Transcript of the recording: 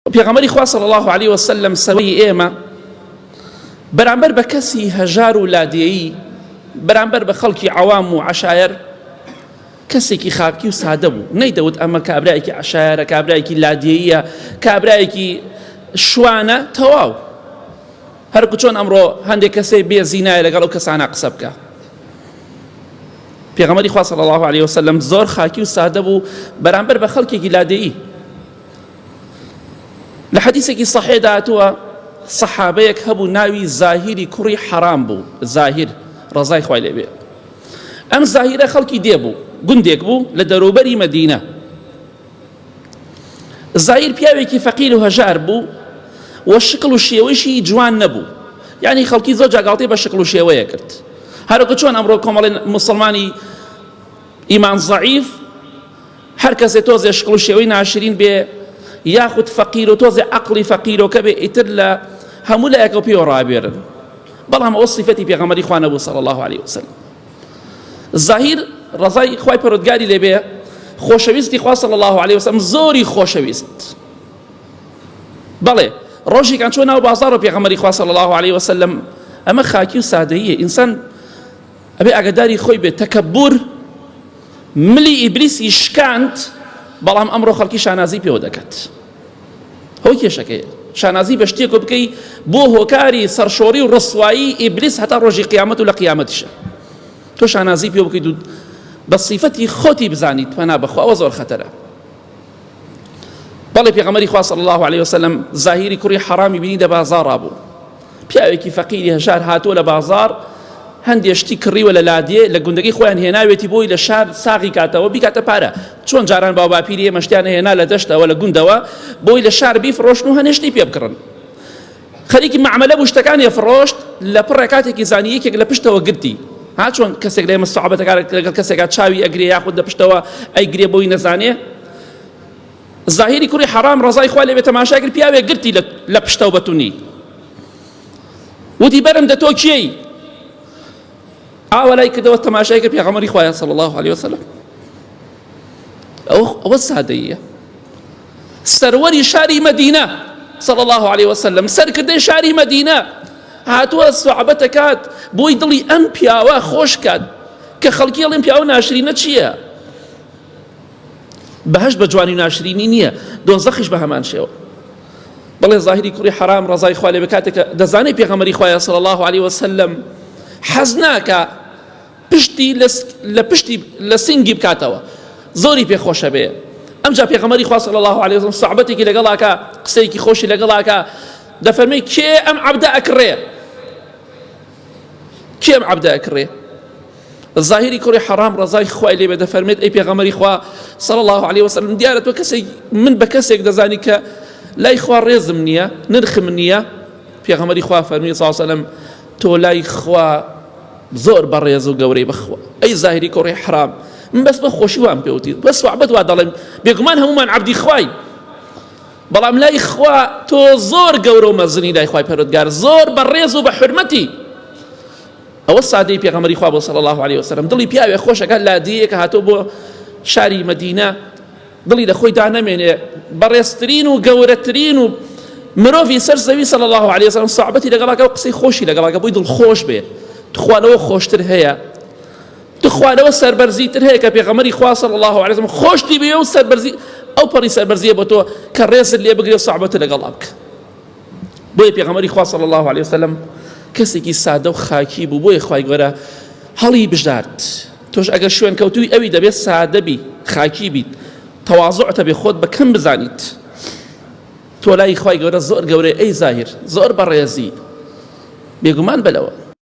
پێغەمبەری خوا صلی الله علیه وسلم سەوەی ئێمە بەرامبەر بە کەسی هەژار و لادێیی بەرامبەر بە خەڵکی عەوام و عەشایر کەسێکی خاکی و سادە بوو. نەیدەوت ئەمە کابرایەکی عەشایرە، کابرایەکی لادێیە، کابرایەکی شوانە، تەواو هەرکو چۆن ئەمڕۆ هەندێک کەسێ بێ زینایە لەگەڵ ئەو کەسانە قسە بکە. پێغەمبەری خوا صلی الله علیه وسلم زۆر خاکی و سادە بوو بەرامبەر بە خەڵکێکی لادێیی. لە حەدیثێکی صحیح داهاتووە سەحابەیەک هەبوو ناوی زاهیری کوڕی حەرام بوو. زاهیر ڕەزای خوای لێ بێ. ئەم زاهیرە خەڵکی دێ بوو، گوندێک بوو لە دەروبەری مەدینە. زاهیر پیاوێکی فەقیر و هەژار بوو و شکل و شێوەیشی جوان نەبوو، یعنی خەڵکی زۆر جاگاڵتەی بە شکل و شێوەیە کرد. هەروەکو چۆن ئەمڕۆ کۆمەڵێن مسلمانی ئیمان زەعیف هەر کەسێ تۆزێ شکل و شێوەی ناشرین بێ یاخود فەقیر و تۆزێ عەقڵی فەقیرۆکە بێ ئیتر لە هەموو لایەکەوە پێوە ڕابێرن. بەڵام ئەوە سیفەتی پێغەمبەری خوا نەبوو صلی الله علیه وسلم. زاهیر ڕەزای خوای پەروەردگاری لێ بێ خۆشەویستی خوا صلی الله علیه وسلم زۆری خۆشەویست. بەڵێ ڕۆژێکان چۆ ناو بازاڕ و پێغەمبەری خوا صلی الله علیه وسلم ئەمە خاکی و سادەییە. ئینسان ئەبێ ئاگاداری خۆی بێت. تەکەببوور ملی ئیبلیسی شکاند، بەڵام ئەمڕۆ خەڵکی شانازی پێوە دەکات. ئەوە کێشەکەیە. شانازی بە شتێک بکەی بۆ هۆکاری سەرشۆڕی و ڕسوایی ئیبلیس هەتا ڕۆژی قیامەت و لە قیامەتیشە. تۆ شانازی پێوە بکەیت و بە سیفەتی خۆتی بزانیت پەنا بەخوا، ئەوە زۆر خەتەرە. بەڵێ پێغەمبەری خوا صلی الله علیه وسلم زاهیری کوڕی حەرامی بینی لە بازاڕا بوو. پیاوێکی فەقیری هەژار هاتووە لە بازاڕ، هەندێک شتی کڕیوە لە لادێ لە گوندەکەی خۆیان هێناوێتی بۆی لە شار ساغی کاتەوە بیکاتە پارە. چۆن جاران باو باپیری ئێمە شتیان هێنا لە دەشتەوە لە گوندەوە بۆی لە شار بیفڕۆشن و هەنێ شتی پێ بکڕن. خەریکی مەعامەلە بوو، شتەکانی ئەفڕۆشت، لە پڕێ کاتێکی زانی یەکێک لە پشتەوە گرتی. ها چۆن کەسێک لە ئێمە سەحابەتەکان لەگەڵ کەسێکا چاوی ئەگرێ یاخود لە پشتەوە ئەیگرێ بۆی نەزانێ. زاهیری کوڕی حەرام ڕەزای خوا لێ بێ تەماشای کرد، پیاوێک گرتی لە پشتەوە بەتونی. وتی بەرم دە تۆ کێی؟ ئاوە لای کردەوە تەماشای کرد پێغەمبەری خوایە صلی الله علیه وسلم. ئەوە سادەییە. سەروەری شاری مەدینە صلی الله علیه وسلم، سەرکردەی شاری مەدینە هاتووە سوحبەت دەکات بۆی دڵی ئەم پیاوە خۆش کات کە خەڵکی ئەڵێن پیاوە ناشرینە چییە؟ بەهەشت بە جوانی ناشرینی نییە، دۆزەخیش بە هەمان شێوە. بەڵێ زاهیری کوڕی حەرام ڕەزای خوا لێ بێ کاتێکە دەزانێت پێغەمبەری خوایە صلی الله علیه وسلم حەز ناکە پشتی لە سنگی بکاتەوە، زۆری پێخۆشە بێ. ئەمجا پێغەمبەری خوا صلی الله علیه وسلم سوحبەتێکی لەگەڵاکە، قسەیەکی خۆشی لەگەڵاکە، دەفەرمێ کێ ئەم عەبدە ئەکڕێ؟ کێ ئەم عەبدە ئەکڕێ؟ زاهیری کوڕی حەرام ڕەزای خوای لێ بێ دەفەرمێت ئەی پێغەمبەری خوا صلی الله علیه وسلم، دیارە تۆ کەسێک من بە کەسێک دەزانی کە لای خوا ڕێزم نییە، نرخم نییە. پێغەمبەری خوا فەرمی صلی الله علیه وسلم تۆ لای خوا زۆر بەڕێز و گەورەی بەخوا. ئەی زاهیری کوڕی حەرام، من بەس بە خۆشی وام پێوتی، بەس سوحبەت وا دەڵێم، بێگومان هەمومان عەبدی خوای، بەڵام لای خوا تۆ زۆر گەورە و مەزنی لای خوای پەروەردگار، زۆر بەڕێز و بە حورمەتی. ئەوە سادەی پێغەمبەری خوا بۆ صلی الله علیه وسلم. دڵی پیاوێ خۆشەکە لادیەکە هاتۆ بۆ شاری مەدینە، دڵی لە خۆی دانەمێنێ بەڕێزترین و گەورەترین و مرۆڤی سەر زەوی صلی الله علیه وسلم سوحبەتی لەگەڵاکە و قسەی خۆشی لەگەڵاکە بۆی دڵ خۆش بێ. تخوانەوە خۆشتر هەیە، تخوانەوە سەربەرزیتر هەیە کە پێغەمبەری خوا صلی الله علیه وسلم خۆشتی بێ و سەربەرزی ئەو پەڕی سەربەرزیە بۆ تۆ کە ڕێزت لێ بگرێ و سوحبەتت لەگەڵا بکە. بۆیە پێغەمبەری خوا صلی الله علیه وسلم کەسێکی سادە و خاکی بوو. بۆیە خوای گەورە هەڵی بژارد تۆش ئەگەر شوێن کەوتووی ئەوی دەبێت سادە بی، خاکی بیت، تەواضوعتە بێ، خۆت بەکەم بزانیت. تۆ لای خوای گەورە زۆر گەورەی، ئەی زاهیر زۆر بەڕێزی، بێگومان بەلەوە.